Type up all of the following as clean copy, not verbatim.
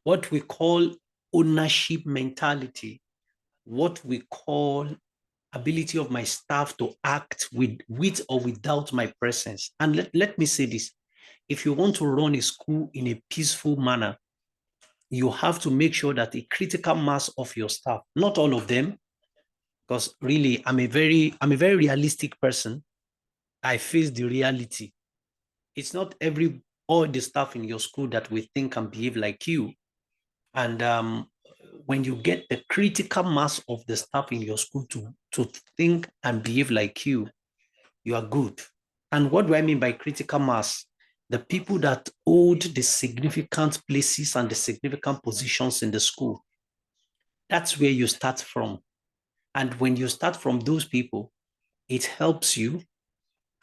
what we call ownership mentality, what we call ability of my staff to act with or without my presence. And let me say this. If you want to run a school in a peaceful manner, you have to make sure that a critical mass of your staff, not all of them, because really I'm a very realistic person. I face the reality. It's not all the staff in your school that we think can behave like you. And when you get the critical mass of the staff in your school to think and behave like you are good. And what do I mean by critical mass? The people that hold the significant places and the significant positions in the school. That's where you start from. And when you start from those people, it helps you,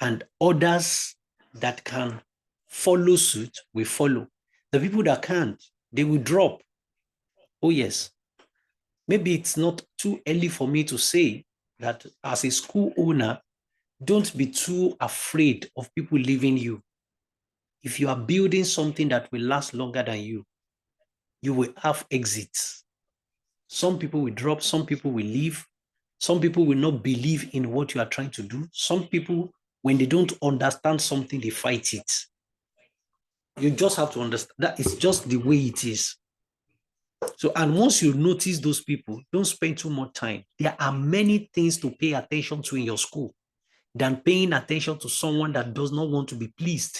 and others that can follow suit will follow. The people that can't, they will drop. Oh, yes. Maybe it's not too early for me to say that as a school owner, don't be too afraid of people leaving you. If you are building something that will last longer than you will have exits. Some people will drop, some people will leave, some people will not believe in what you are trying to do. Some people, when they don't understand something, they fight it. You just have to understand that it's just the way it is. So, and once you notice those people, don't spend too much time. There are many things to pay attention to in your school than paying attention to someone that does not want to be pleased.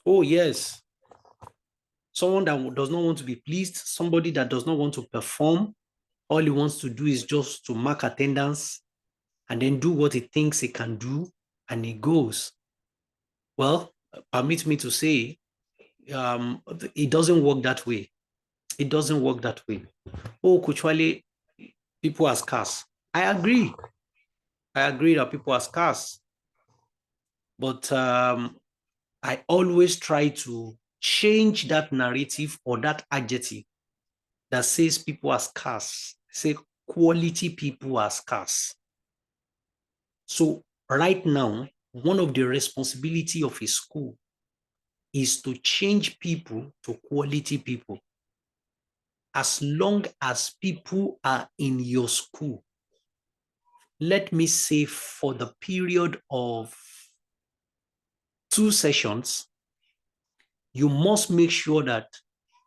Oh, yes. Someone that does not want to be pleased, somebody that does not want to perform, all he wants to do is just to mark attendance and then do what he thinks he can do, and he goes. Well, permit me to say, it doesn't work that way. It doesn't work that way. Oh, Kuchwale, people are scarce. I agree. I agree that people are scarce. But I always try to change that narrative or that adjective that says people are scarce. Say quality people are scarce. So right now, one of the responsibility of a school is to change people to quality people. As long as people are in your school, let me say for the period of 2 sessions, you must make sure that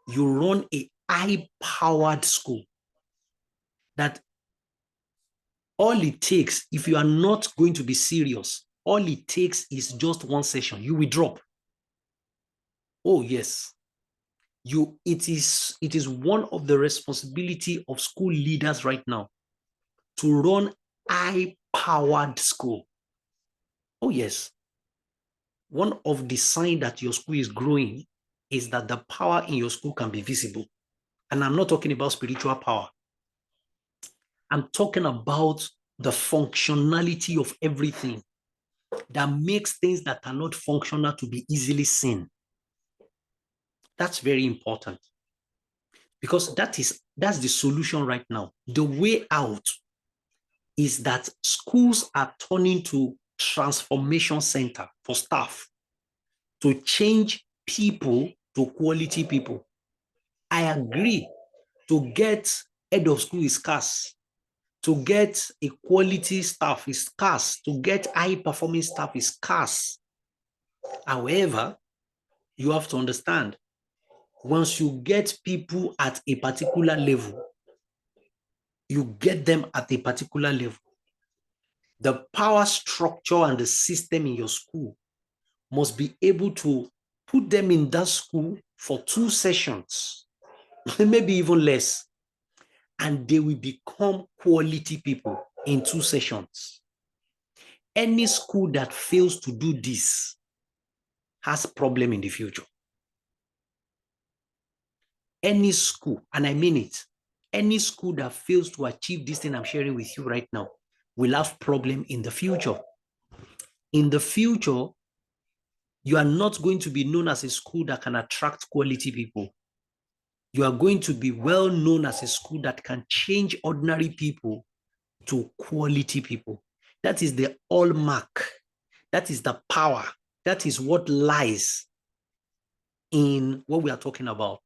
you run a high-powered school. That all it takes, if you are not going to be serious, all it takes is just 1 session. You will drop. Oh, yes. It is one of the responsibility of school leaders right now to run high-powered school. Oh, yes. One of the signs that your school is growing is that the power in your school can be visible. And I'm not talking about spiritual power. I'm talking about the functionality of everything that makes things that are not functional to be easily seen. That's very important, because that's the solution right now. The way out is that schools are turning to transformation center for staff to change people to quality people. I agree, to get head of school is scarce. To get a quality staff is scarce. To get high-performing staff is scarce. However, you have to understand, once you get people at a particular level, you get them at a particular level, the power structure and the system in your school must be able to put them in that school for 2 sessions, maybe even less, and they will become quality people in 2 sessions. Any school that fails to do this has a problem in the future. Any school, and I mean it, any school that fails to achieve this thing I'm sharing with you right now will have problem in the future. In the future, you are not going to be known as a school that can attract quality people. You are going to be well known as a school that can change ordinary people to quality people. That is the hallmark. That is the power. That is what lies in what we are talking about.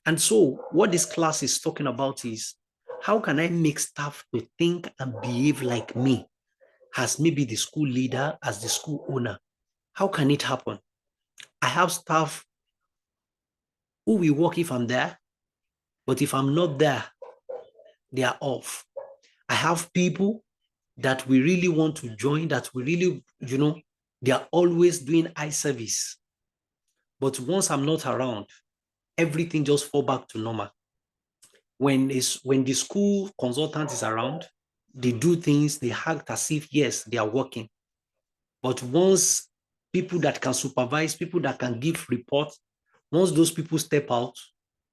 And so what this class is talking about is, how can I make staff to think and behave like me as maybe the school leader, as the school owner? How can it happen? I have staff who will work if I'm there, but if I'm not there, they are off. I have people that we really want to join, that we really, they are always doing eye service. But once I'm not around, everything just fall back to normal. When the school consultant is around, they do things, they act as if, yes, they are working. But once people that can supervise, people that can give reports, once those people step out,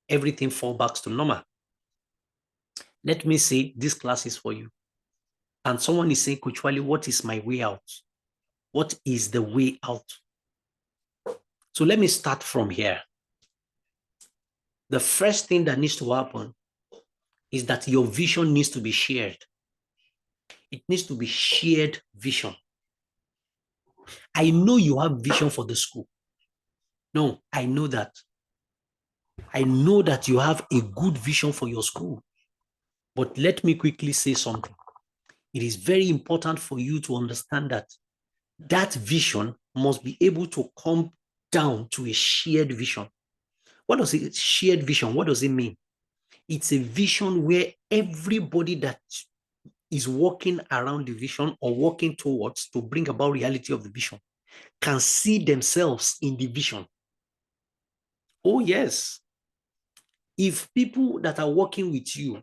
everything fall back to normal. Let me say, this class is for you. And someone is saying, Coach Wale, what is my way out? What is the way out? So let me start from here. The first thing that needs to happen is that your vision needs to be shared. It needs to be shared vision. I know you have vision for the school. No, I know that. I know that you have a good vision for your school. But let me quickly say something. It is very important for you to understand that that vision must be able to come down to a shared vision. What does it shared vision? What does it mean? It's a vision where everybody that is working around the vision or working towards to bring about reality of the vision can see themselves in the vision. Oh, yes. If people that are working with you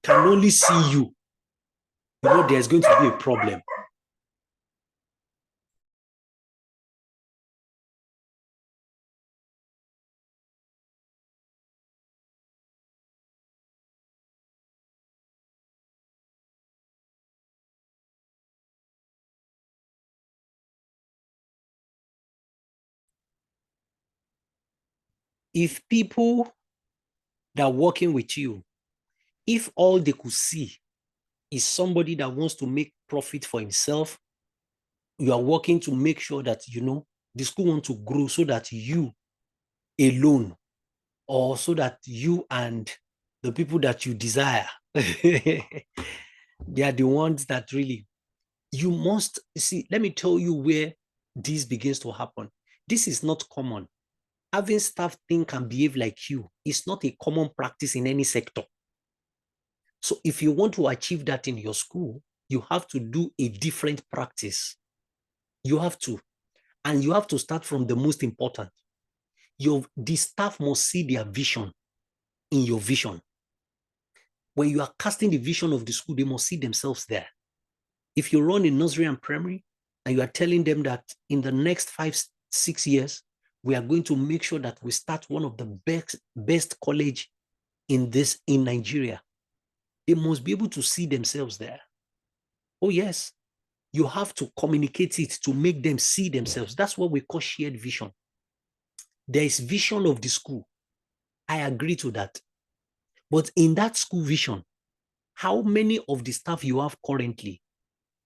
can only see you, there's going to be a problem. If people that are working with you, if all they could see is somebody that wants to make profit for himself, you are working to make sure that, the school wants to grow so that you alone, or so that you and the people that you desire, they are the ones that really, you must see. Let me tell you where this begins to happen. This is not common. Having staff think and behave like you is not a common practice in any sector. So if you want to achieve that in your school, you have to do a different practice. You have to. And you have to start from the most important. The staff must see their vision in your vision. When you are casting the vision of the school, they must see themselves there. If you run in nursery and primary, and you are telling them that in the next 5-6 years, we are going to make sure that we start one of the best college in Nigeria, they must be able to see themselves there. Oh, yes. You have to communicate it to make them see themselves. That's what we call shared vision. There is vision of the school. I agree to that. But in that school vision, how many of the staff you have currently,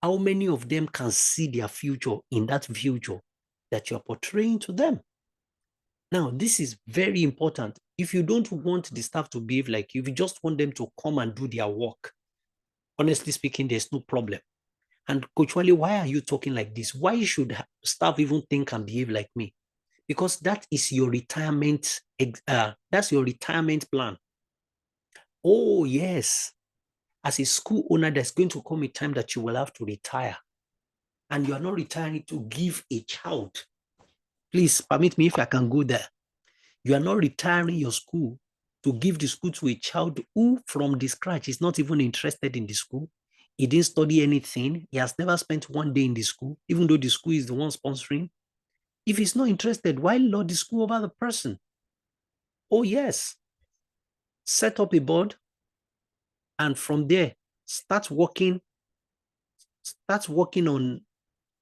how many of them can see their future in that future that you're portraying to them? Now, this is very important. If you don't want the staff to behave like you, if you just want them to come and do their work, honestly speaking, there's no problem. And Coach Wale, why are you talking like this? Why should staff even think and behave like me? Because that is your retirement. That's your retirement plan. Oh, yes. As a school owner, there's going to come a time that you will have to retire. And you are not retiring to give a child. Please permit me if I can go there. You are not retiring your school to give the school to a child who from the scratch is not even interested in the school. He didn't study anything. He has never spent one day in the school, even though the school is the one sponsoring. If he's not interested, why load the school over the person? Oh, yes. Set up a board, and from there, start working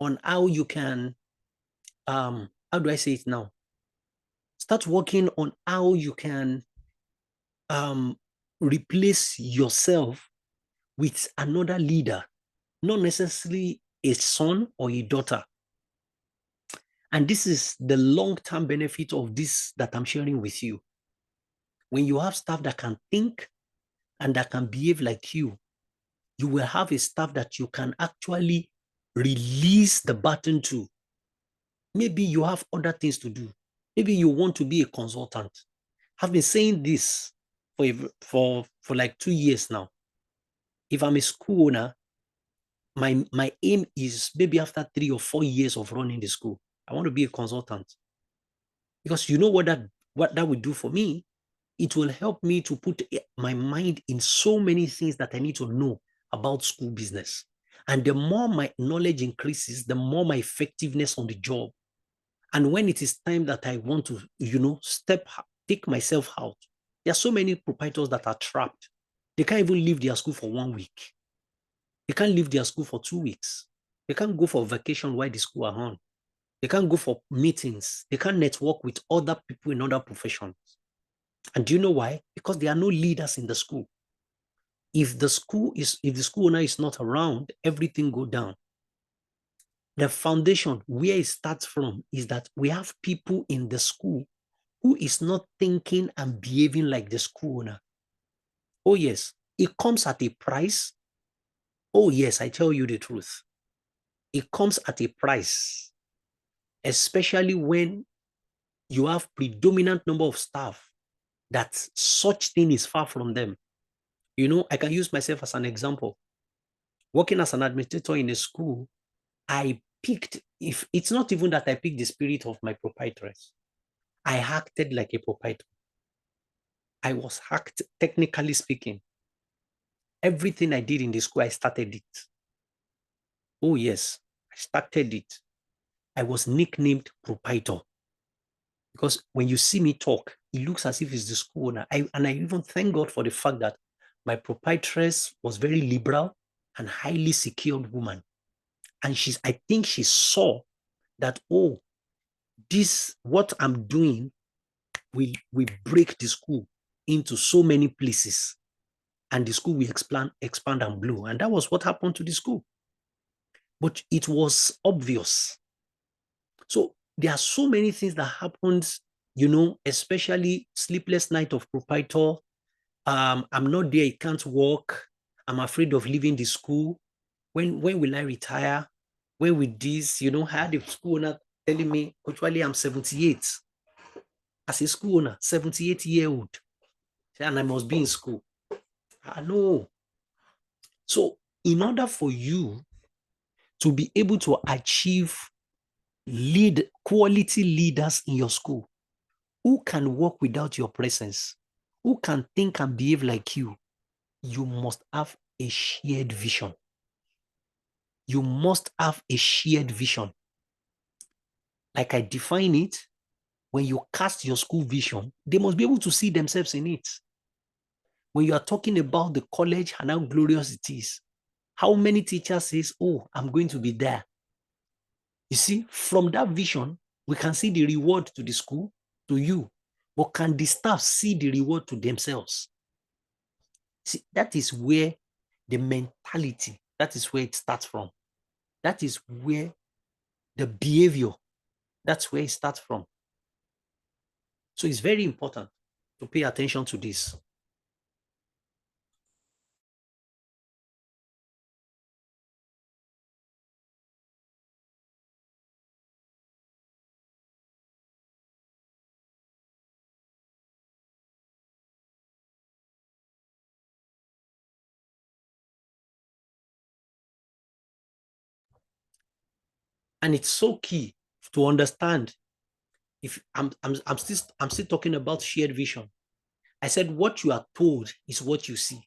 on how you can, how do I say it now? Start working on how you can replace yourself with another leader, not necessarily a son or a daughter. And this is the long-term benefit of this that I'm sharing with you. When you have staff that can think and that can behave like you will have a staff that you can actually release the baton to. Maybe you have other things to do. Maybe you want to be a consultant. I've been saying this for like 2 years now. If I'm a school owner, my aim is maybe after 3 or 4 years of running the school, I want to be a consultant. Because you know what that would do for me? It will help me to put my mind in so many things that I need to know about school business. And the more my knowledge increases, the more my effectiveness on the job. And when it is time that I want to, take myself out, there are so many proprietors that are trapped. They can't even leave their school for 1 week. They can't leave their school for 2 weeks. They can't go for vacation while the school are on. They can't go for meetings. They can't network with other people in other professions. And do you know why? Because there are no leaders in the school. If the school owner is not around, everything go down. The foundation where it starts from is that we have people in the school who is not thinking and behaving like the school owner. Oh yes, it comes at a price. Oh yes, I tell you the truth. It comes at a price, especially when you have predominant number of staff that such thing is far from them. You know, I can use myself as an example. Working as an administrator in a school, I picked, if it's not even that I picked the spirit of my proprietress, I acted like a proprietor. I was hacked, technically speaking. Everything I did in the school, I started it. Oh yes, I started it. I was nicknamed proprietor because when you see me talk, it looks as if it's the school owner. And I even thank God for the fact that my proprietress was very liberal and highly secured woman. And I think she saw that, oh, what I'm doing will break the school into so many places. And the school will expand and blow. And that was what happened to the school. But it was obvious. So there are so many things that happened, especially sleepless night of proprietor. I'm not there, it can't work. I'm afraid of leaving the school. When will I retire? When will this, I had a school owner telling me, actually, I'm 78. As a school owner, 78-year-old, and I must be in school. I know. So in order for you to be able to achieve quality leaders in your school, who can work without your presence, who can think and behave like you must have a shared vision. You must have a shared vision. Like I define it, when you cast your school vision, they must be able to see themselves in it. When you are talking about the college and how glorious it is, how many teachers says, oh, I'm going to be there. You see, from that vision, we can see the reward to the school, to you, but can the staff see the reward to themselves? See, that is where the mentality, that is where it starts from. That is where the behavior, that's where it starts from. So it's very important to pay attention to this. And it's so key to understand. If I'm still talking about shared vision. I said what you are told is what you see.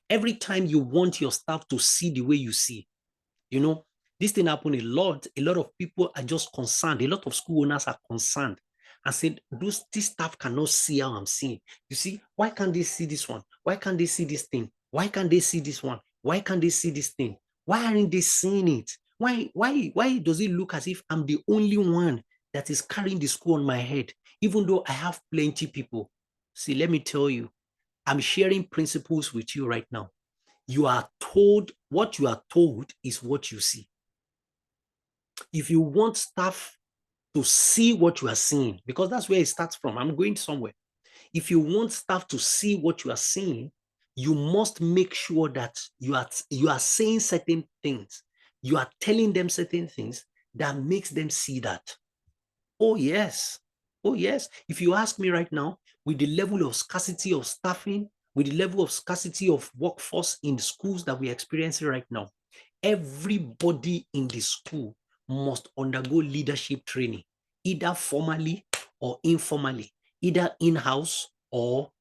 Every time you want your staff to see the way you see, this thing happen a lot. A lot of people are just concerned. A lot of school owners are concerned and said, this staff cannot see how I'm seeing. You see, why can't they see this one? Why can't they see this thing? Why can't they see this one? Why can't they see this thing? Why aren't they seeing it? Why does it look as if I'm the only one that is carrying the school on my head, even though I have plenty people? See, let me tell you, I'm sharing principles with you right now. You are told, what you are told is what you see. If you want staff to see what you are seeing, because that's where it starts from, I'm going somewhere. If you want staff to see what you are seeing, you must make sure that you are saying certain things. You are telling them certain things that makes them see that. Oh, yes. Oh, yes. If you ask me right now, with the level of scarcity of staffing, with the level of scarcity of workforce in the schools that we're experiencing right now, everybody in the school must undergo leadership training, either formally or informally, either in-house or,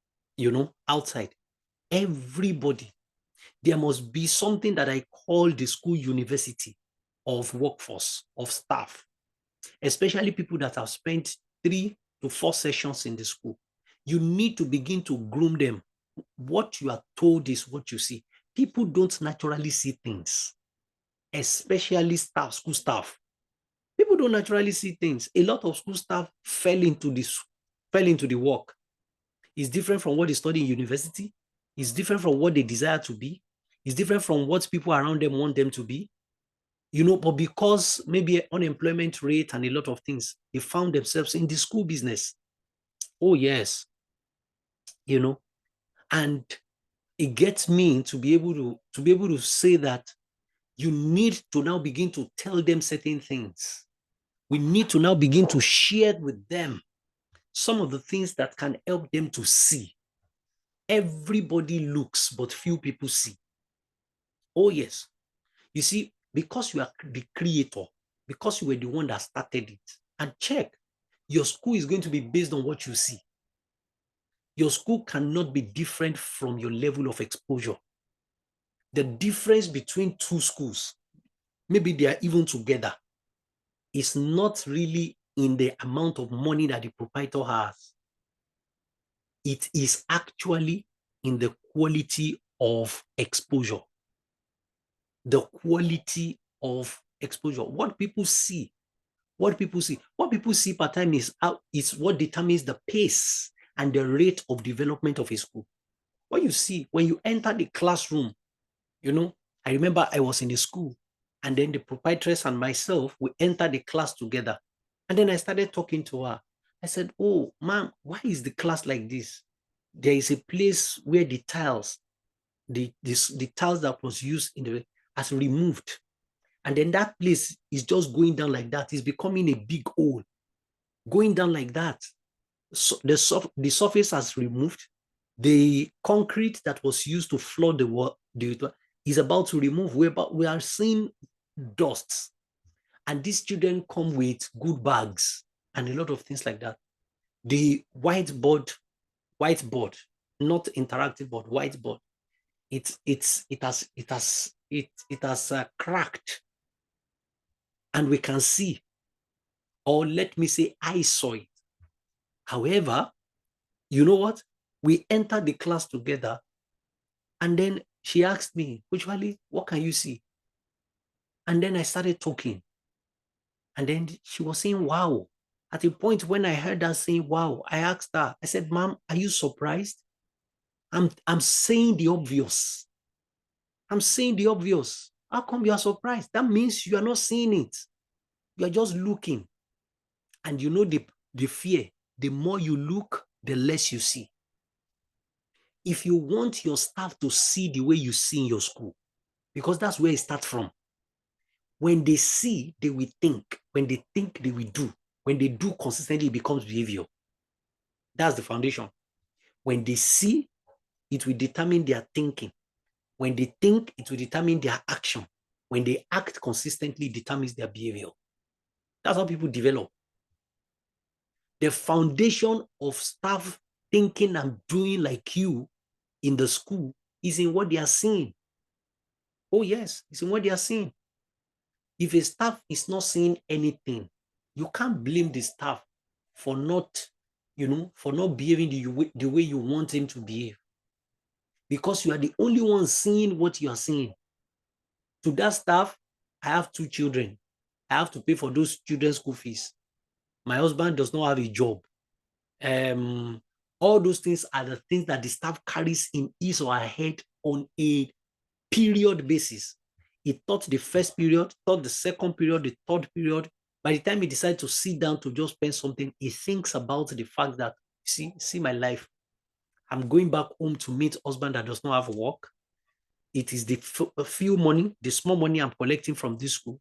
outside. Everybody. There must be something that I call the school university of workforce, of staff, especially people that have spent 3 to 4 sessions in the school. You need to begin to groom them. What you are told is what you see. People don't naturally see things, especially staff, school staff. People don't naturally see things. A lot of school staff fell into the work. It's different from what they study in university. It's different from what they desire to be. It's different from what people around them want them to be. But because maybe unemployment rate and a lot of things, they found themselves in the school business. Oh, yes. And it gets me to be able to say that you need to now begin to tell them certain things. We need to now begin to share with them some of the things that can help them to see. Everybody looks, but few people see. Oh, yes. You see, because you are the creator, because you were the one that started it, and check, your school is going to be based on what you see. Your school cannot be different from your level of exposure. The difference between two schools, maybe they are even together, is not really in the amount of money that the proprietor has. It is actually in the quality of exposure. The quality of exposure. What people see per time is what determines the pace and the rate of development of a school. What you see when you enter the classroom, I remember I was in the school, and then the proprietress and myself, we entered the class together. And then I started talking to her. I said, "Oh, ma'am, why is the class like this? There is a place where the tiles that was used in the has removed. And then that place is just going down like that. It's becoming a big hole, going down like that. So the surface has removed. The concrete that was used to flood the wall is about to remove. We are seeing dust. And these children come with good bags and a lot of things like that. The whiteboard, not interactive board, whiteboard. It has cracked, and we can see, or let me say, I saw it. However, you know what? We entered the class together, and then she asked me, "Coach Wale, what can you see?" And then I started talking, and then she was saying, "Wow." At a point when I heard her saying, "Wow," I asked her, I said, "Ma'am, are you surprised?" I'm saying the obvious. I'm saying the obvious. How come you are surprised? That means you are not seeing it. You are just looking. And the fear, the more you look, the less you see. If you want your staff to see the way you see in your school, because that's where it starts from. When they see, they will think. When they think, they will do. When they do consistently, it becomes behavior. That's the foundation. When they see, it will determine their thinking. When they think, it will determine their action. When they act consistently, it determines their behavior. That's how people develop. The foundation of staff thinking and doing like you in the school is in what they are seeing. Oh, yes, it's in what they are seeing. If a staff is not seeing anything, you can't blame the staff for not behaving the way you want him to behave. Because you are the only one seeing what you are seeing. To that staff, I have 2 children. I have to pay for those children's school fees. My husband does not have a job. All those things are the things that the staff carries in his or her head on a period basis. He taught the first period, taught the second period, the third period. By the time he decides to sit down to just spend something, he thinks about the fact that, see my life. I'm going back home to meet husband that does not have work. It is the few money, the small money I'm collecting from this school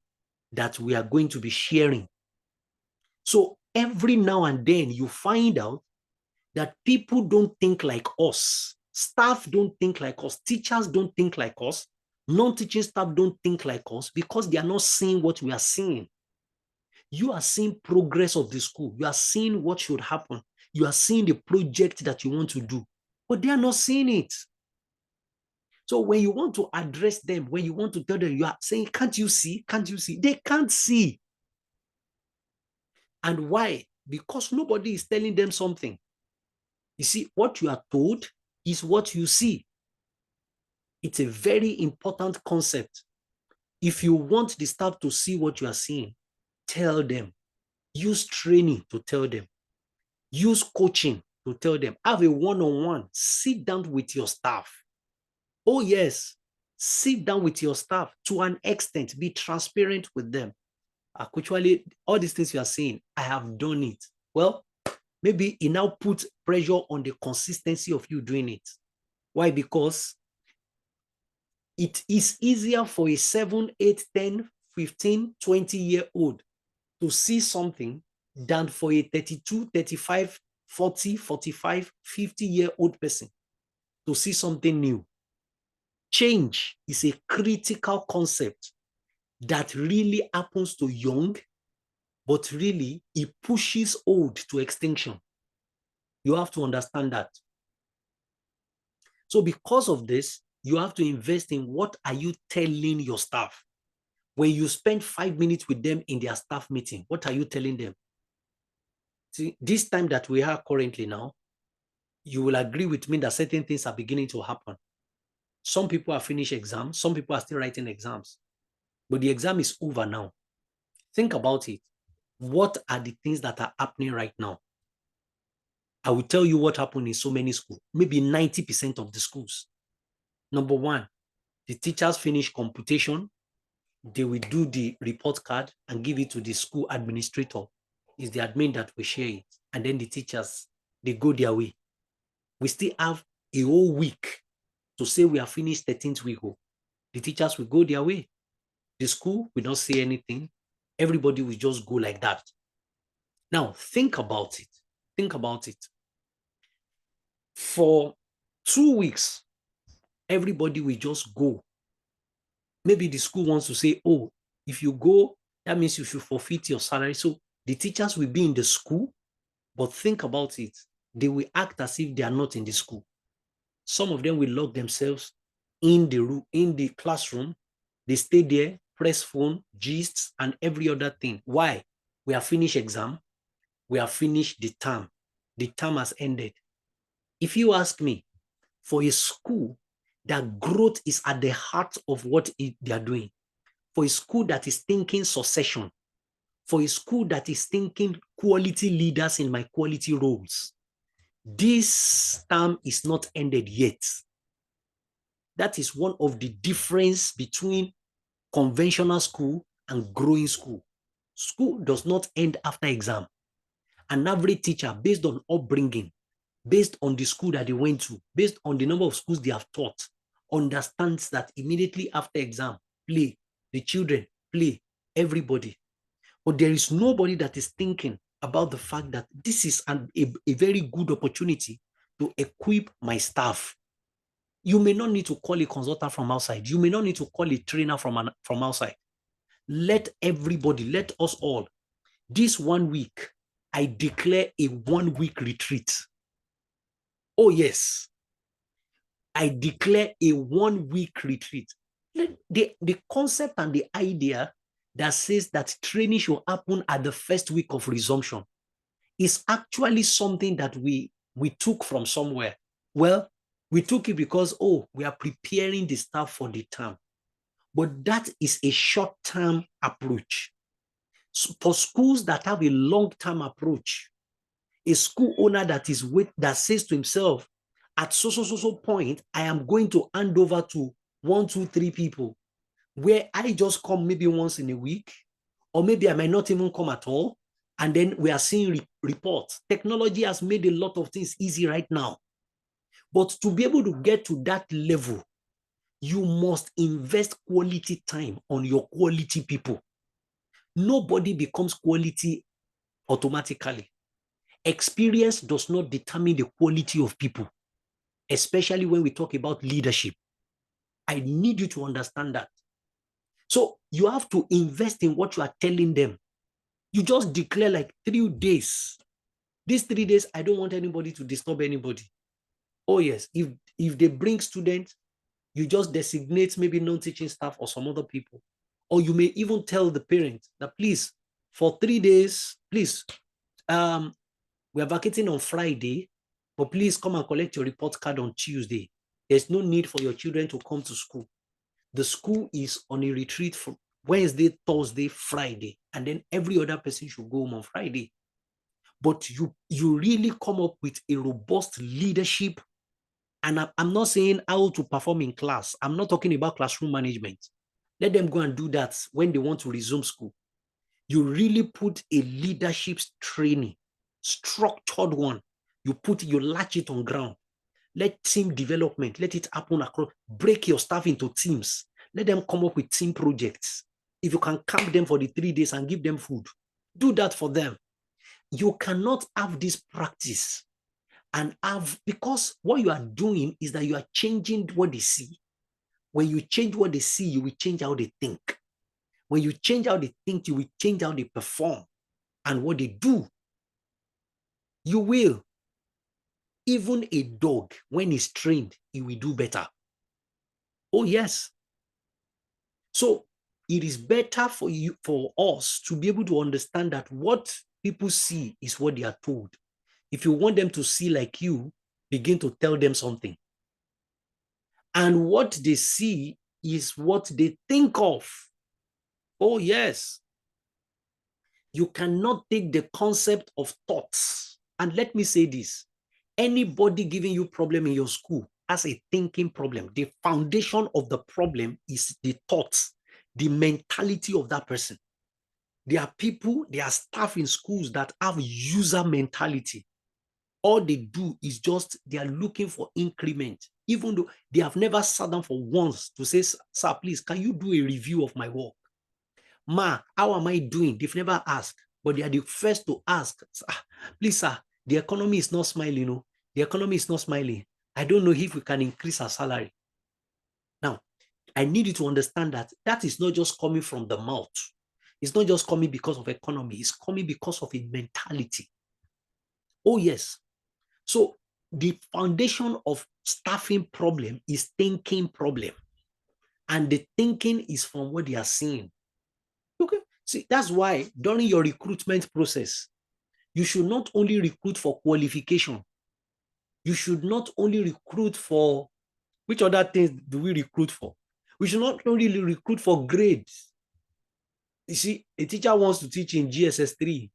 that we are going to be sharing. So every now and then you find out that people don't think like us. Staff don't think like us. Teachers don't think like us. Non-teaching staff don't think like us because they are not seeing what we are seeing. You are seeing progress of the school. You are seeing what should happen. You are seeing the project that you want to do, but they are not seeing it. So when you want to address them, when you want to tell them, you are saying, can't you see? Can't you see? They can't see. And why? Because nobody is telling them something. You see, what you are told is what you see. It's a very important concept. If you want the staff to see what you are seeing, tell them. Use training to tell them. Use coaching to tell them. Have a one-on-one. Sit down with your staff. Oh, yes. Sit down with your staff to an extent. Be transparent with them. Actually, all these things you are saying, I have done it. Well, maybe it now puts pressure on the consistency of you doing it. Why? Because it is easier for a 7, 8, 10, 15, 20-year-old to see something than for a 32, 35, 40, 45, 50-year-old person to see something new. Change is a critical concept that really happens to young, but really it pushes old to extinction. You have to understand that. So because of this, you have to invest in what are you telling your staff? When you spend 5 minutes with them in their staff meeting, what are you telling them? See, this time that we are currently now, you will agree with me that certain things are beginning to happen. Some people have finished exams. Some people are still writing exams. But the exam is over now. Think about it. What are the things that are happening right now? I will tell you what happened in so many schools, maybe 90% of the schools. Number one, the teachers finish computation. They will do the report card and give it to the school administrator. It's the admin that will share it. And then the teachers, they go their way. We still have a whole week to say we are finished 13th week. The teachers will go their way. The school will not say anything. Everybody will just go like that. Now, think about it. Think about it. For 2 weeks, everybody will just go. Maybe the school wants to say, oh, if you go, that means you should forfeit your salary. So the teachers will be in the school, but think about it. They will act as if they are not in the school. Some of them will lock themselves in the classroom. They stay there, press phone, gists, and every other thing. Why? We have finished exam. We have finished the term. The term has ended. If you ask me, for a school that growth is at the heart of what they are doing, for a school that is thinking succession, for a school that is thinking quality leaders in my quality roles, this term is not ended yet. That is one of the difference between conventional school and growing school. School does not end after exam. An average teacher, based on upbringing, based on the school that they went to, based on the number of schools they have taught, understands that immediately after exam, play, the children, play, everybody. But there is nobody that is thinking about the fact that this is a very good opportunity to equip my staff. You may not need to call a consultant from outside. You may not need to call a trainer from outside. Let everybody, let us all, this 1 week, I declare a 1 week retreat. Oh, yes. I declare a 1 week retreat. The concept and the idea that says that training should happen at the first week of resumption is actually something that we took from somewhere. Well, we took it because, oh, we are preparing the staff for the term. But that is a short-term approach. So for schools that have a long-term approach, a school owner that says to himself, at so point, I am going to hand over to 1, 2, 3 people, where I just come maybe once in a week, or maybe I might not even come at all. And then we are seeing reports. Technology has made a lot of things easy right now. But to be able to get to that level, you must invest quality time on your quality people. Nobody becomes quality automatically. Experience does not determine the quality of people, especially when we talk about leadership. I need you to understand that. So you have to invest in what you are telling them. You just declare like 3 days. These 3 days, I don't want anybody to disturb anybody. Oh yes, if they bring students, you just designate maybe non-teaching staff or some other people. Or you may even tell the parent that please, for 3 days, please, we are vacating on Friday, but please come and collect your report card on Tuesday. There's no need for your children to come to school. The school is on a retreat for Wednesday, Thursday, Friday, and then every other person should go home on Friday. But you really come up with a robust leadership. And I'm not saying how to perform in class. I'm not talking about classroom management. Let them go and do that when they want to resume school. You really put a leadership training, structured one. You latch it on ground. Let team development, let it happen across. Break your staff into teams. Let them come up with team projects. If you can camp them for the 3 days and give them food, do that for them. You cannot have this practice and have, because what you are doing is that you are changing what they see. When you change what they see, you will change how they think. When you change how they think, you will change how they perform and what they do. You will. Even a dog, when he's trained, he will do better. Oh, yes. So it is better for us to be able to understand that what people see is what they are told. If you want them to see like you, begin to tell them something. And what they see is what they think of. Oh, yes. You cannot take the concept of thoughts. And let me say this. Anybody giving you problem in your school has a thinking problem. The foundation of the problem is the thoughts, the mentality of that person. There are people, there are staff in schools that have user mentality. All they do is just, they are looking for increment, even though they have never sat down for once to say, sir, please, can you do a review of my work? Ma, how am I doing? They've never asked, but they are the first to ask. Please, sir, the economy is not smiling. No, the economy is not smiling. I don't know if we can increase our salary. Now, I need you to understand that that is not just coming from the mouth. It's not just coming because of economy. It's coming because of a mentality. Oh, yes. So the foundation of staffing problem is thinking problem. And the thinking is from what they are seeing. Okay. See, that's why during your recruitment process, you should not only recruit for qualification. You should not only recruit for, which other things do we recruit for? We should not only recruit for grades. You see, a teacher wants to teach in GSS 3,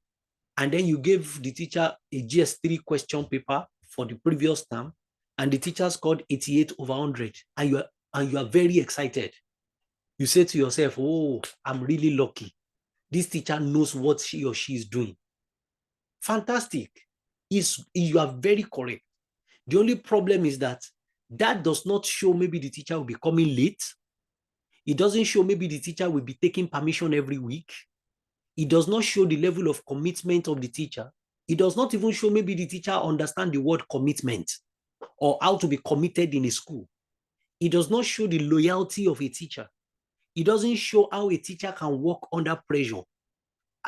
and then you give the teacher a GS3 question paper for the previous term, and the teacher scored 88 over 100, and you are very excited. You say to yourself, oh, I'm really lucky. This teacher knows what he or she is doing. Fantastic. You are very correct. The only problem is that does not show maybe the teacher will be coming late. It doesn't show maybe the teacher will be taking permission every week. It does not show the level of commitment of the teacher. It does not even show maybe the teacher understand the word commitment or how to be committed in a school. It does not show the loyalty of a teacher. It doesn't show how a teacher can work under pressure.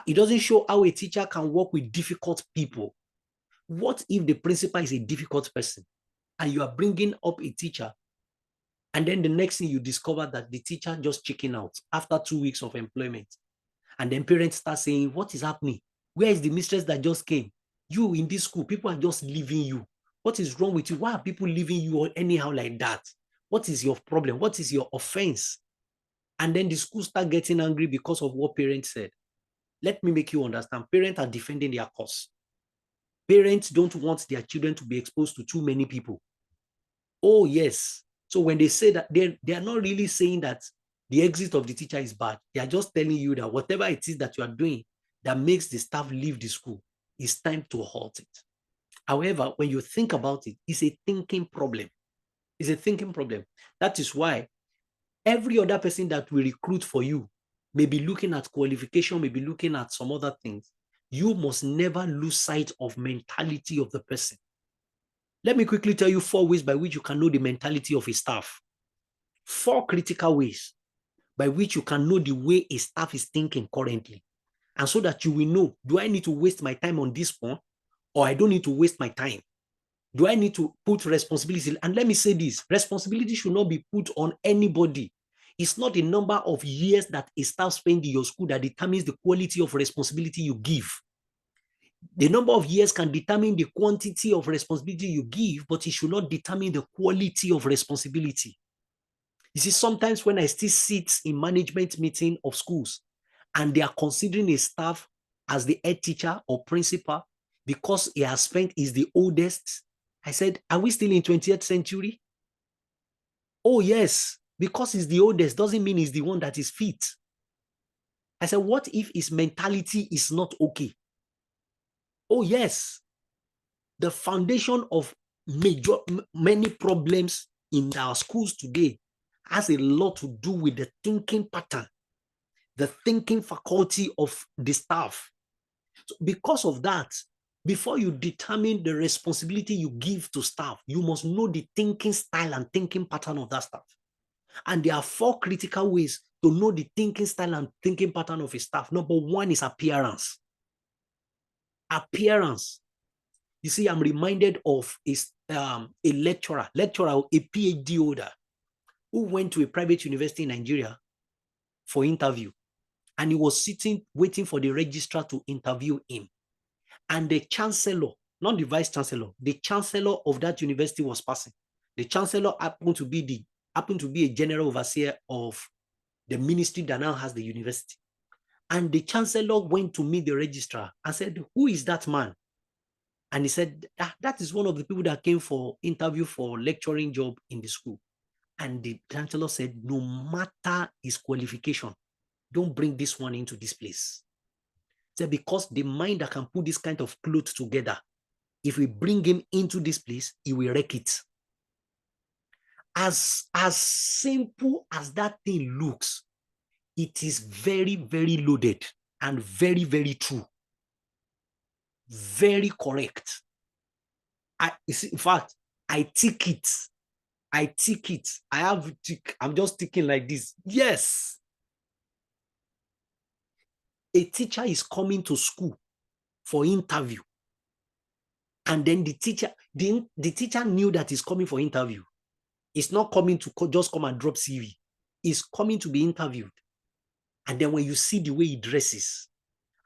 It doesn't show how a teacher can work with difficult people. What if the principal is a difficult person and you are bringing up a teacher, and then the next thing you discover that the teacher just checking out after 2 weeks of employment? And then parents start saying, what is happening? Where is the mistress that just came? You in this school, people are just leaving you. What is wrong with you? Why are people leaving you anyhow like that? What is your problem? What is your offense? And then the school start getting angry because of what parents said. Let me make you understand. Parents are defending their cause. Parents don't want their children to be exposed to too many people. Oh, yes. So when they say that, they are not really saying that the exit of the teacher is bad. They are just telling you that whatever it is that you are doing that makes the staff leave the school, it's time to halt it. However, when you think about it, it's a thinking problem. It's a thinking problem. That is why every other person that we recruit for you may be looking at qualification, may be looking at some other things. You must never lose sight of mentality of the person. Let me quickly tell you 4 ways by which you can know the mentality of a staff. 4 critical ways by which you can know the way a staff is thinking currently. And so that you will know, do I need to waste my time on this one, or I don't need to waste my time? Do I need to put responsibility? And let me say this, responsibility should not be put on anybody. It's not the number of years that a staff spends in your school that determines the quality of responsibility you give. The number of years can determine the quantity of responsibility you give, but it should not determine the quality of responsibility. You see, sometimes when I still sit in management meeting of schools and they are considering a staff as the head teacher or principal because he has spent, is the oldest, I said, are we still in 20th century? Oh, yes, because he's the oldest doesn't mean he's the one that is fit. I said, what if his mentality is not okay? Oh, yes. The foundation of many problems in our schools today has a lot to do with the thinking pattern, the thinking faculty of the staff. So because of that, before you determine the responsibility you give to staff, you must know the thinking style and thinking pattern of that staff. And there are 4 critical ways to know the thinking style and thinking pattern of a staff. Number 1 is appearance. Appearance. You see, I'm reminded of a lecturer, a PhD holder, who went to a private university in Nigeria for interview. And he was sitting, waiting for the registrar to interview him. And the chancellor, not the vice chancellor, the chancellor of that university was passing. The chancellor happened to be a general overseer of the ministry that now has the university. And the chancellor went to meet the registrar and said, who is that man? And he said, that is one of the people that came for interview for lecturing job in the school. And the chancellor said, no matter his qualification, don't bring this one into this place. He said, because the mind that can put this kind of clothes together, if we bring him into this place, he will wreck it. As simple as that thing looks, it is very, very loaded and very, very true. Very correct. In fact, I tick it. I have tick. I'm just ticking like this. Yes. A teacher is coming to school for interview. And then the teacher knew that he's coming for interview. He's not coming to just come and drop CV. He's coming to be interviewed. And then when you see the way he dresses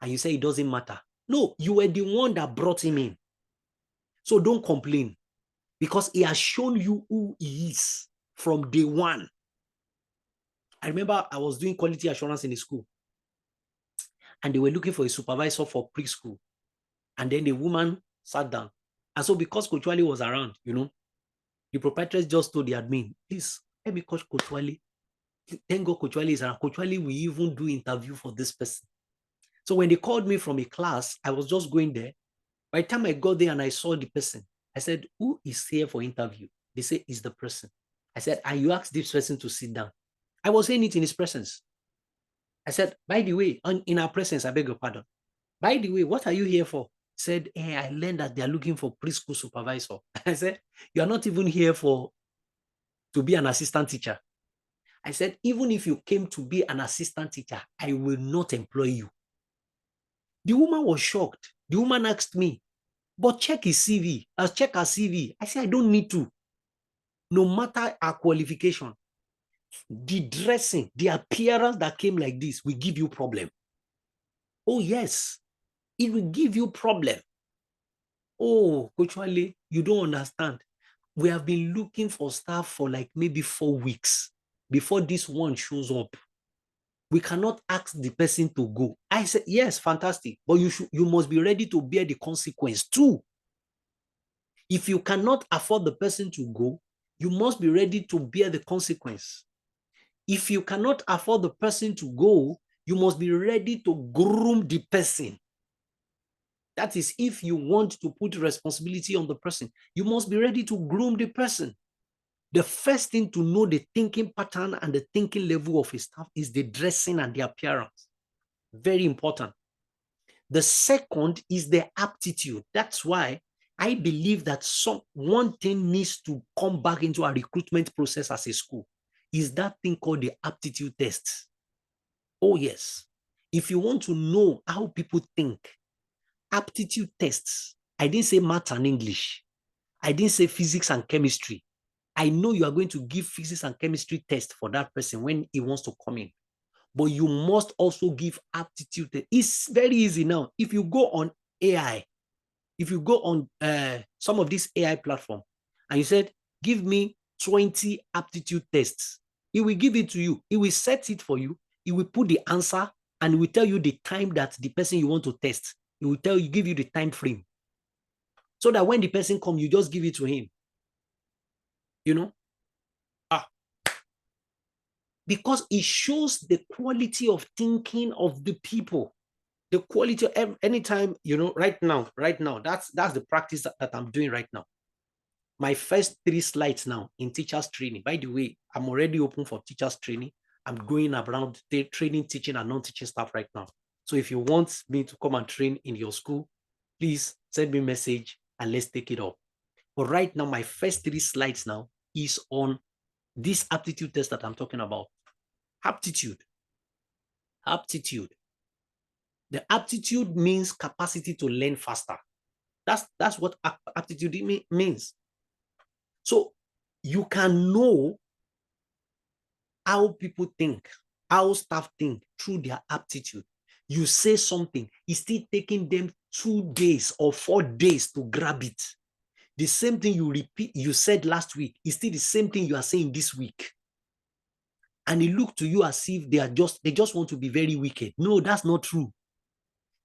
and you say it doesn't matter. No, you were the one that brought him in. So don't complain, because he has shown you who he is from day one. I remember I was doing quality assurance in the school, and they were looking for a supervisor for preschool. And then the woman sat down. And so because Coach Wale was around, the proprietress just told the admin, please, let me coach Coach Wale. Thank God Coach Wale is around. Coach Wale will even do interview for this person. So when they called me from a class, I was just going there. By the time I got there and I saw the person, I said, who is here for interview? They say, it's the person. I said, and you asked this person to sit down. I was saying it in his presence. I said, by the way, in our presence, I beg your pardon. By the way, what are you here for? He said, hey, I learned that they're looking for preschool supervisor. I said, you're not even here to be an assistant teacher. I said, even if you came to be an assistant teacher, I will not employ you. The woman was shocked. The woman asked me, but check his CV. Check her CV. I said, I don't need to. No matter our qualification, the dressing, the appearance that came like this will give you problem. Oh, yes. It will give you problem. Oh, Coach Wale, you don't understand. We have been looking for staff for like maybe 4 weeks before this one shows up. We cannot ask the person to go. I said, yes, fantastic. But you must be ready to bear the consequence too. If you cannot afford the person to go, you must be ready to bear the consequence. If you cannot afford the person to go, you must be ready to groom the person. That is, if you want to put responsibility on the person, you must be ready to groom the person. The first thing to know the thinking pattern and the thinking level of a staff is the dressing and the appearance. Very important. The second is the aptitude. That's why I believe that one thing needs to come back into our recruitment process as a school is that thing called the aptitude test. Oh, yes. If you want to know how people think, aptitude tests. I didn't say math and English. I didn't say physics and chemistry. I know you are going to give physics and chemistry test for that person when he wants to come in. But you must also give aptitude test. It's very easy now. If you go on AI, if you go on some of these AI platform and you said, give me 20 aptitude tests, it will give it to you. It will set it for you. It will put the answer and it will tell you the time that the person you want to test. It will tell you, give you the time frame. So that when the person comes, you just give it to him. You know? Because it shows the quality of thinking of the people. The quality of anytime, right now, that's the practice that I'm doing right now. My first 3 slides now in teachers training. By the way, I'm already open for teachers training. I'm going around training, teaching, and non-teaching staff right now. So if you want me to come and train in your school, please send me a message and let's take it up. But right now, my first 3 slides now is on this aptitude test that I'm talking about. Aptitude. The aptitude means capacity to learn faster. That's what aptitude means. So you can know how people think, how staff think through their aptitude. You say something, it's still taking them 2 days or 4 days to grab it. The same thing you said last week is still the same thing you are saying this week. And it looks to you as if they just want to be very wicked. No, that's not true.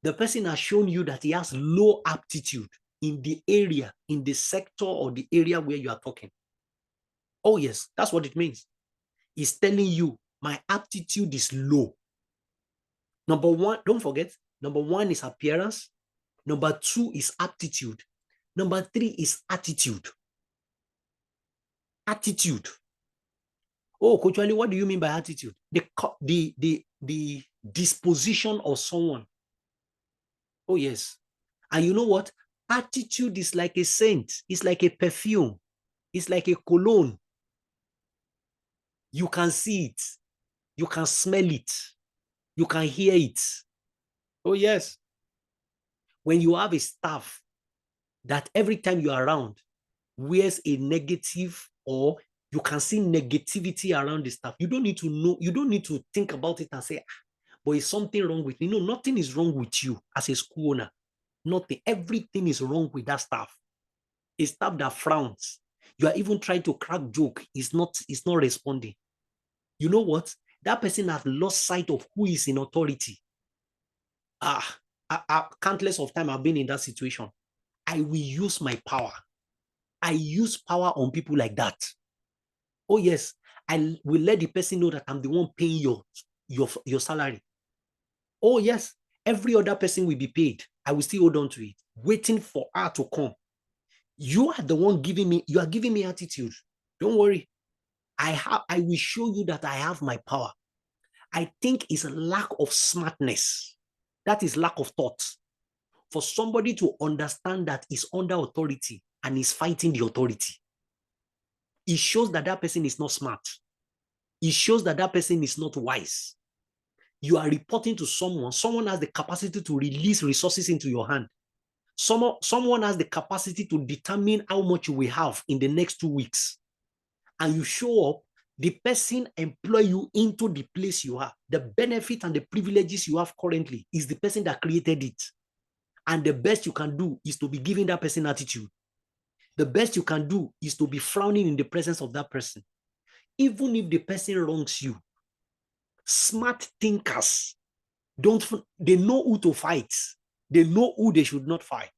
The person has shown you that he has low aptitude in the area, in the sector or the area where you are talking. Oh, yes, that's what it means. It's telling you my aptitude is low. Number one, don't forget, number 1 is appearance. Number 2 is aptitude. Number 3 is attitude. Attitude. Oh, Coach Ali, what do you mean by attitude? The disposition of someone. Oh, yes. And you know what? Attitude is like a scent. It's like a perfume. It's like a cologne. You can see it. You can smell it. You can hear it. Oh, yes. When you have a staff that every time you're around wears a negative, or you can see negativity around the staff, you don't need to know, you don't need to think about it and say, but is something wrong with me? No, nothing is wrong with you as a school owner. Nothing. Everything is wrong with that staff. A staff that frowns. You are even trying to crack joke. It's not responding. You know what? That person has lost sight of who is in authority. Countless of time I've been in that situation. I will use my power. I use power on people like that. Oh, yes. I will let the person know that I'm the one paying your salary. Oh, yes. Every other person will be paid. I will still hold on to it, waiting for her to come. You are the one giving me, you are giving me attitude. Don't worry. I will show you that I have my power. I think it's a lack of smartness. That is lack of thought. For somebody to understand that he's under authority and is fighting the authority, it shows that that person is not smart. It shows that that person is not wise. You are reporting to someone has the capacity to release resources into your hand. Someone has the capacity to determine how much you will have in the next 2 weeks. And you show up, the person employ you into the place you are. The benefit and the privileges you have currently is the person that created it. And the best you can do is to be giving that person attitude. The best you can do is to be frowning in the presence of that person. Even if the person wrongs you, smart thinkers, they know who to fight. They know who they should not fight.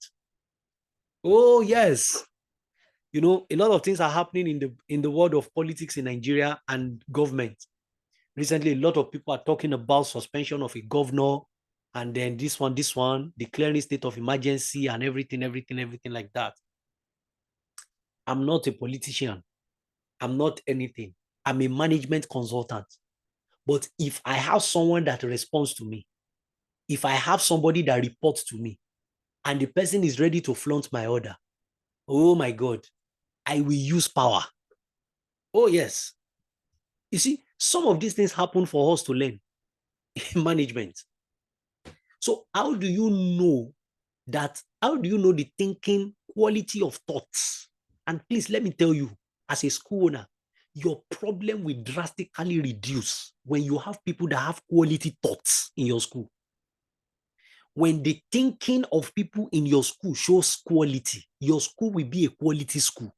Oh, yes. A lot of things are happening in the world of politics in Nigeria and government. Recently, a lot of people are talking about suspension of a governor. And then this one, declaring state of emergency and everything like that. I'm not a politician. I'm not anything. I'm a management consultant. But if I have someone that responds to me, if I have somebody that reports to me, and the person is ready to flaunt my order, oh my God, I will use power. Oh yes. You see, some of these things happen for us to learn in management. So how do you know that? How do you know the thinking quality of thoughts? And please let me tell you, as a school owner, your problem will drastically reduce when you have people that have quality thoughts in your school. When the thinking of people in your school shows quality, your school will be a quality school.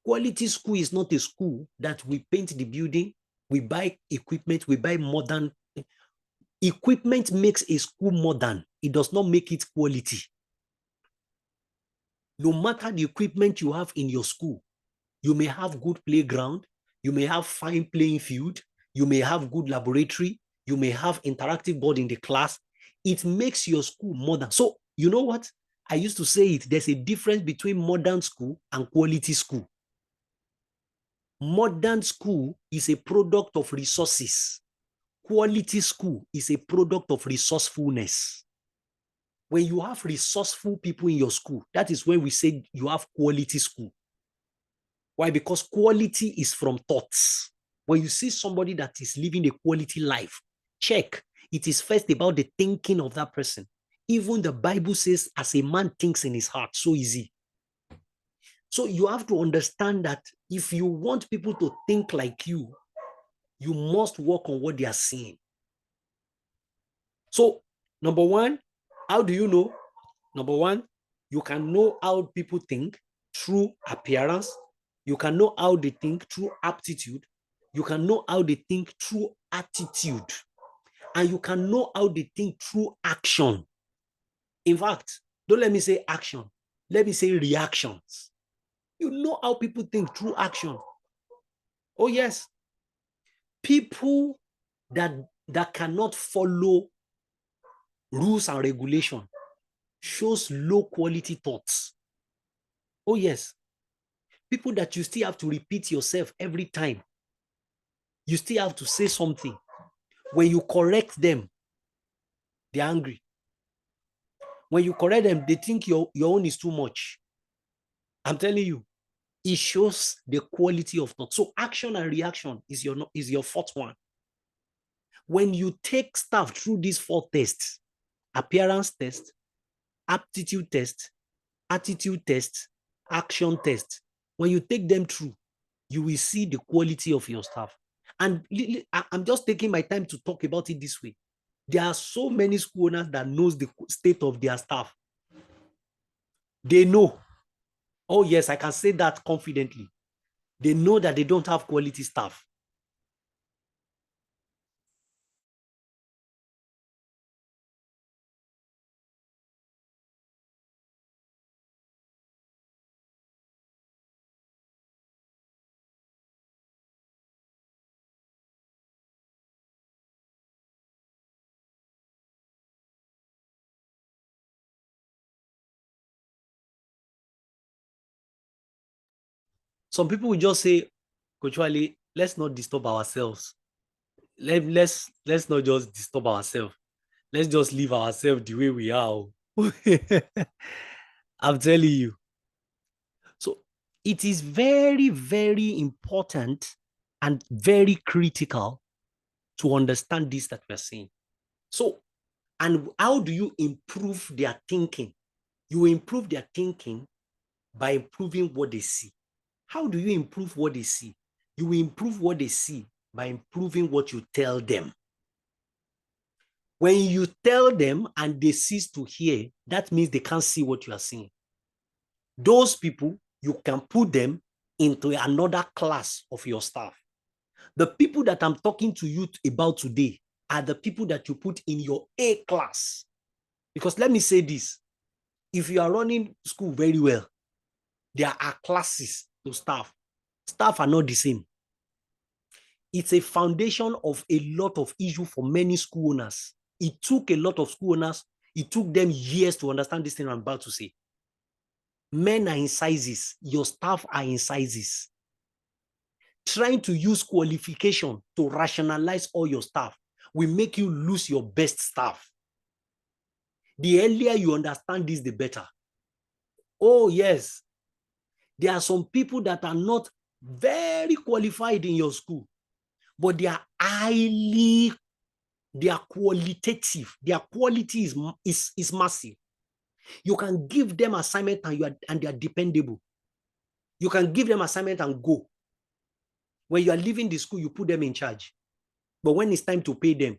Quality school is not a school that we paint the building, we buy equipment, we buy modern. Equipment makes a school modern. It does not make it quality. No matter the equipment you have in your school, you may have good playground, you may have fine playing field, you may have good laboratory, you may have interactive board in the class. It makes your school modern. So you know what? I used to say it, there's a difference between modern school and quality school. Modern school is a product of resources. Quality school is a product of resourcefulness. When you have resourceful people in your school, that is when we say you have quality school. Why? Because quality is from thoughts. When you see somebody that is living a quality life, check. It is first about the thinking of that person. Even the Bible says, as a man thinks in his heart, so is he. So you have to understand that if you want people to think like you must work on what they are seeing. So, number one, how do you know? Number one, you can know how people think through appearance. You can know how they think through aptitude. You can know how they think through attitude. And you can know how they think through action. In fact, don't let me say action. Let me say reactions. You know how people think through action. Oh, yes. People that cannot follow rules and regulation shows low quality thoughts. Oh, yes. People that you still have to repeat yourself every time. You still have to say something. When you correct them, they're angry. When you correct them, they think your own is too much. I'm telling you, it shows the quality of thought. So action and reaction is your fourth one. When you take stuff through these four tests, appearance test, aptitude test, attitude test, action test, when you take them through, you will see the quality of your staff. And I'm just taking my time to talk about it this way. There are so many school owners that knows the state of their staff. They know. Oh, yes, I can say that confidently. They know that they don't have quality staff. Some people will just say, Coach Wale, let's not disturb ourselves. Let's not just disturb ourselves. Let's just leave ourselves the way we are. I'm telling you. So it is very, very important and very critical to understand this that we're saying. So, and how do you improve their thinking? You improve their thinking by improving what they see. How do you improve what they see? You will improve what they see by improving what you tell them. When you tell them and they cease to hear, that means they can't see what you are seeing. Those people, you can put them into another class of your staff. The people that I'm talking to you about today are the people that you put in your A class. Because let me say this, if you are running school very well, there are classes to staff. Staff are not the same. It's a foundation of a lot of issue for many school owners. It took a lot of school owners, it took them years to understand this thing I'm about to say. Men are in sizes, your staff are in sizes. Trying to use qualification to rationalize all your staff will make you lose your best staff. The earlier you understand this, the better. Oh, yes. There are some people that are not very qualified in your school, but they are qualitative. Their quality is massive. You can give them assignment and they are dependable. You can give them assignment and go. When you are leaving the school, you put them in charge. But when it's time to pay them,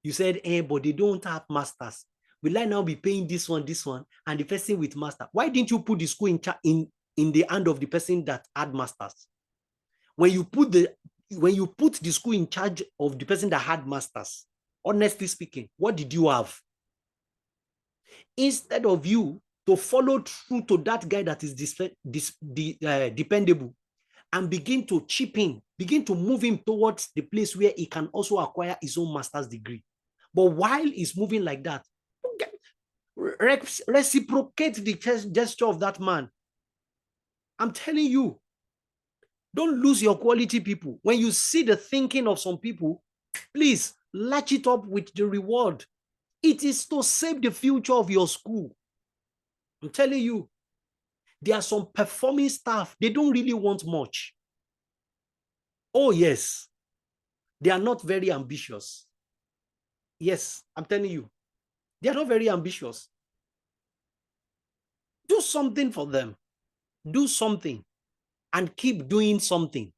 you said, but they don't have masters. Will I now be paying this one, and the person with master? Why didn't you put the school in the hand of the person that had masters? When you put the school in charge of the person that had masters, honestly speaking, what did you have? Instead of you to follow through to that guy that is dependable and begin to chip in, begin to move him towards the place where he can also acquire his own master's degree. But while he's moving like that, reciprocate the gesture of that man. I'm telling you, don't lose your quality people. When you see the thinking of some people, please latch it up with the reward. It is to save the future of your school. I'm telling you, there are some performing staff, they don't really want much. Oh, yes. They are not very ambitious. Yes, I'm telling you, they are not very ambitious. Do something for them. Do something and keep doing something.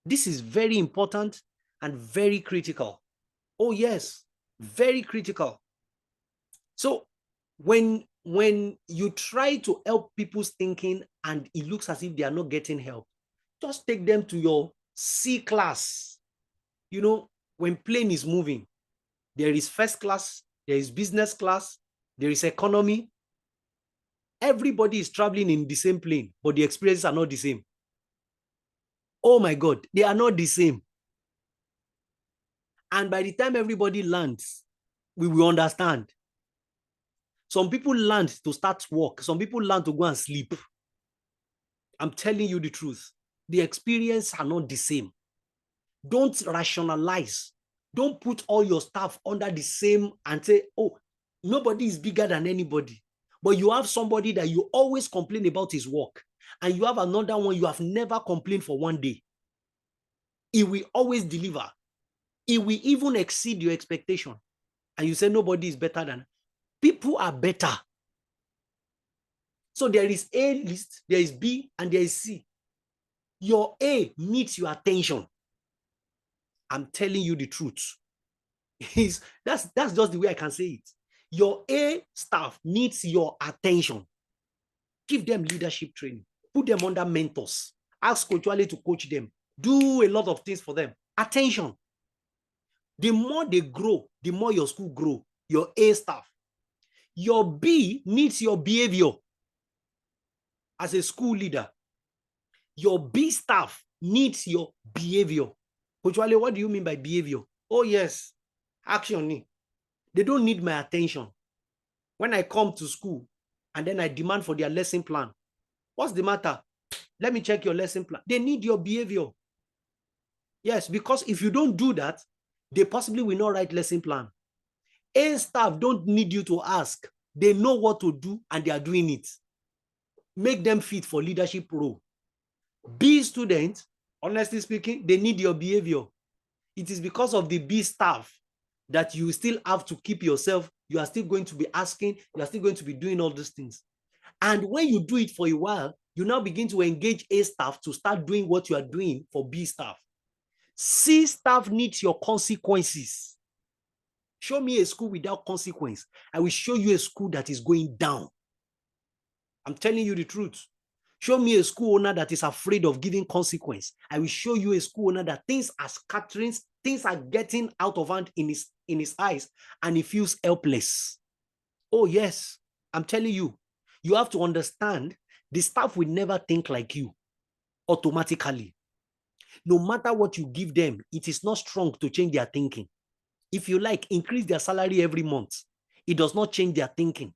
This is very important and very critical. Oh, yes, very critical. So when you try to help people's thinking and it looks as if they are not getting help, just take them to your C class. You know, when plane is moving, there is first class, there is business class, there is economy. Everybody is traveling in the same plane, but the experiences are not the same. Oh my God, they are not the same. And by the time everybody lands, we will understand. Some people land to start work. Some people land to go and sleep. I'm telling you the truth. The experiences are not the same. Don't rationalize. Don't put all your stuff under the same and say, oh, nobody is bigger than anybody. But you have somebody that you always complain about his work. And you have another one you have never complained for one day. He will always deliver. He will even exceed your expectation. And you say nobody is better than. People are better. So there is A list, there is B, and there is C. Your A needs your attention. I'm telling you the truth. That's just the way I can say it. Your A staff needs your attention. Give them leadership training. Put them under mentors. Ask Coach Wale to coach them. Do a lot of things for them. Attention. The more they grow, the more your school grow. Your A staff. Your B needs your behavior. As a school leader, your B staff needs your behavior. Coach Wale, what do you mean by behavior? Oh, yes. Action. They don't need my attention. When I come to school and then I demand for their lesson plan, what's the matter? Let me check your lesson plan. They need your behavior. Yes, because if you don't do that, they possibly will not write lesson plan. A staff don't need you to ask. They know what to do and they are doing it. Make them fit for leadership role. B students, honestly speaking, they need your behavior. It is because of the B staff that you still have to keep yourself. You are still going to be asking. You are still going to be doing all these things. And when you do it for a while, you now begin to engage A staff to start doing what you are doing for B staff. C staff needs your consequences. Show me a school without consequence. I will show you a school that is going down. I'm telling you the truth. Show me a school owner that is afraid of giving consequence. I will show you a school owner that things are scattering, things are getting out of hand in his eyes, and he feels helpless. Oh, yes. I'm telling you, you have to understand the staff will never think like you automatically. No matter what you give them, it is not strong to change their thinking. if you like, increase their salary every month. It does not change their thinking.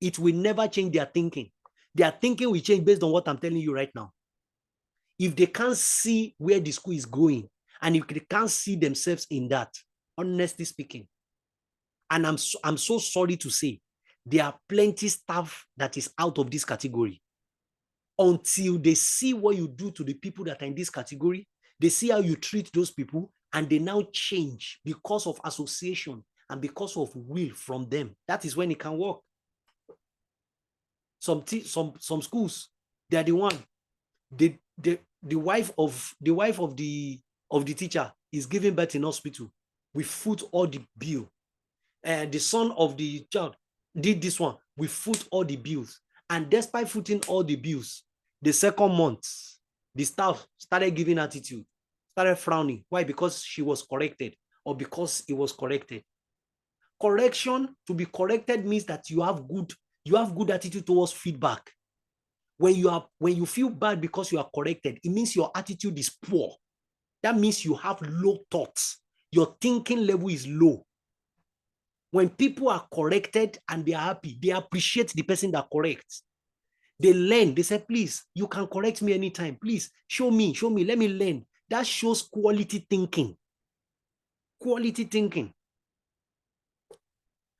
It will never change their thinking. Their thinking will change based on what I'm telling you right now. If they can't see where the school is going, and if they can't see themselves in that, honestly speaking, and I'm so sorry to say, there are plenty staff that is out of this category. Until they see what you do to the people that are in this category, they see how you treat those people, and they now change because of association and because of will from them. That is when it can work. Some schools, they are the one. The wife of the teacher is giving birth in hospital. We foot all the bill. The son of the child did this one. We foot all the bills. And despite footing all the bills, the second month, the staff started giving attitude, started frowning. Why? Because she was corrected, or because it was corrected. Correction, to be corrected, means that you have good attitude towards feedback. When you feel bad because you are corrected, it means your attitude is poor. That means you have low thoughts. Your thinking level is low. When people are corrected and they are happy, they appreciate the person that corrects. They learn. They say, please, you can correct me anytime. Please, show me, let me learn. That shows quality thinking. Quality thinking.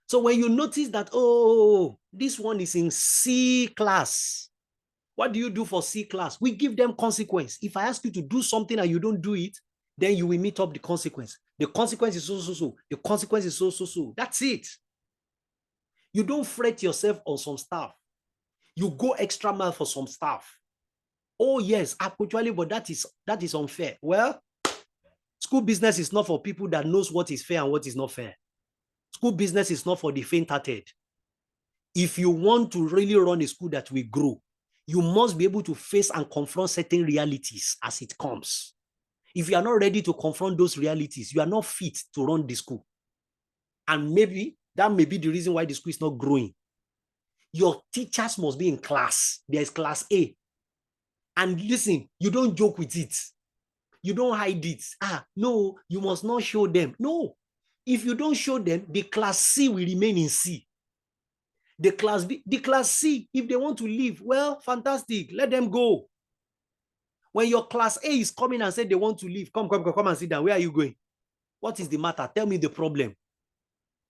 So when you notice that, oh, this one is in C class, what do you do for C class? We give them consequence. If I ask you to do something and you don't do it, then you will meet up the consequence. The consequence is so. The consequence is so. That's it. You don't fret yourself on some stuff. You go extra mile for some stuff. Oh yes, actually, but that is unfair. Well, school business is not for people that knows what is fair and what is not fair. School business is not for the faint-hearted. If you want to really run a school that will grow, you must be able to face and confront certain realities as it comes. If you are not ready to confront those realities, you are not fit to run the school. And maybe that may be the reason why the school is not growing. Your teachers must be in class. There is class A. And listen, you don't joke with it. You don't hide it. No, you must not show them. No. If you don't show them, the class C will remain in C. The class B, the class C, if they want to leave, well, fantastic. Let them go. When your class A is coming and say they want to leave, come and sit down. Where are you going? What is the matter? Tell me the problem.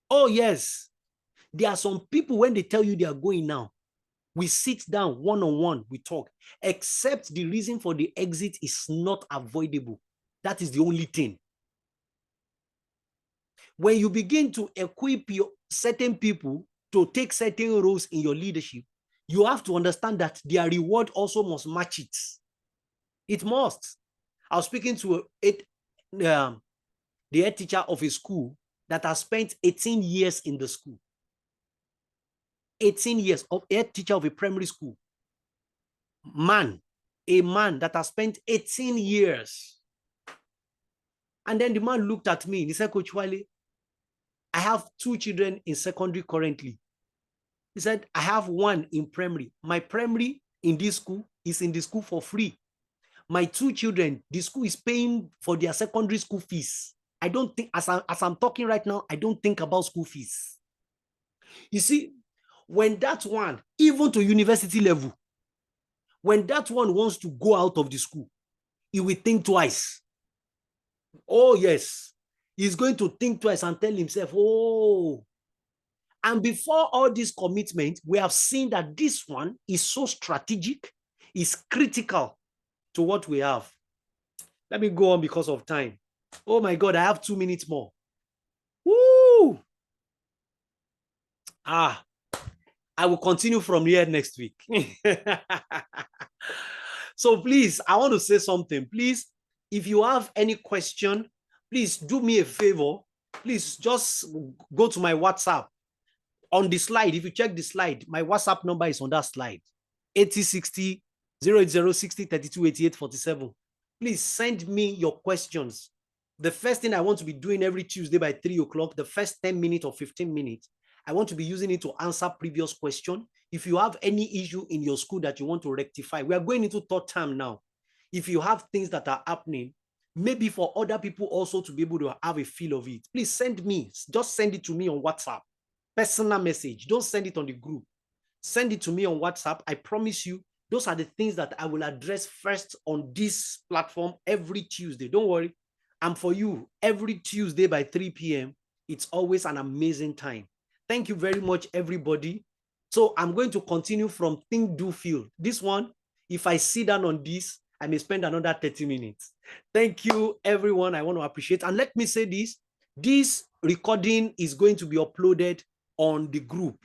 Oh, yes. There are some people, when they tell you they are going now, we sit down one-on-one, we talk, except the reason for the exit is not avoidable. That is the only thing. When you begin to equip certain people to take certain roles in your leadership, you have to understand that their reward also must match it. It must. I was speaking to the head teacher of a school that has spent 18 years in the school. 18 years of head teacher of a primary school. A man that has spent 18 years. And then the man looked at me and he said, Coach Wale, I have 2 children in secondary currently. He said, I have 1 in primary. My primary in this school is in the school for free. My 2 children, the school is paying for their secondary school fees. I don't think, as I'm talking right now, I don't think about school fees. You see, when that one, even to university level, when that one wants to go out of the school, he will think twice. Oh, yes. He's going to think twice and tell himself, oh. And before all this commitment, we have seen that this one is so strategic, is critical to what we have. Let me go on because of time. Oh my God, I have 2 minutes more. Woo! I will continue from here next week. So please, I want to say something. Please, if you have any question, please do me a favor. Please just go to my WhatsApp. On the slide, if you check the slide, my WhatsApp number is on that slide. 8060 08060 32 88 47. Please send me your questions. The first thing I want to be doing every Tuesday by 3 o'clock, the first 10 minutes or 15 minutes, I want to be using it to answer previous question. If you have any issue in your school that you want to rectify, we are going into third term now. If you have things that are happening, maybe for other people also to be able to have a feel of it, please just send it to me on WhatsApp, personal message. Don't send it on the group. Send it to me on WhatsApp. I promise you, those are the things that I will address first on this platform every Tuesday. Don't worry. And for you, every Tuesday by 3 p.m., it's always an amazing time. Thank you very much, everybody. So I'm going to continue from Think, Do, Feel. This one, if I sit down on this, I may spend another 30 minutes. Thank you, everyone. I want to appreciate. And let me say this recording is going to be uploaded on the group.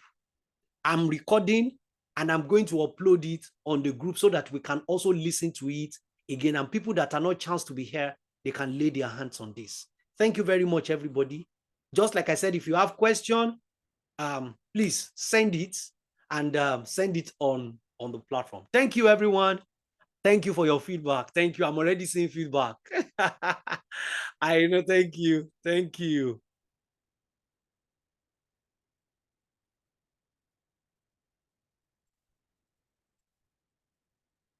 I'm recording and I'm going to upload it on the group so that we can also listen to it again. And people that are not chance to be here, they can lay their hands on this. Thank you very much, everybody. Just like I said, if you have question, please send it and send it on the platform. Thank you, everyone. Thank you for your feedback. Thank you. I'm already seeing feedback. I know. Thank you. Thank you.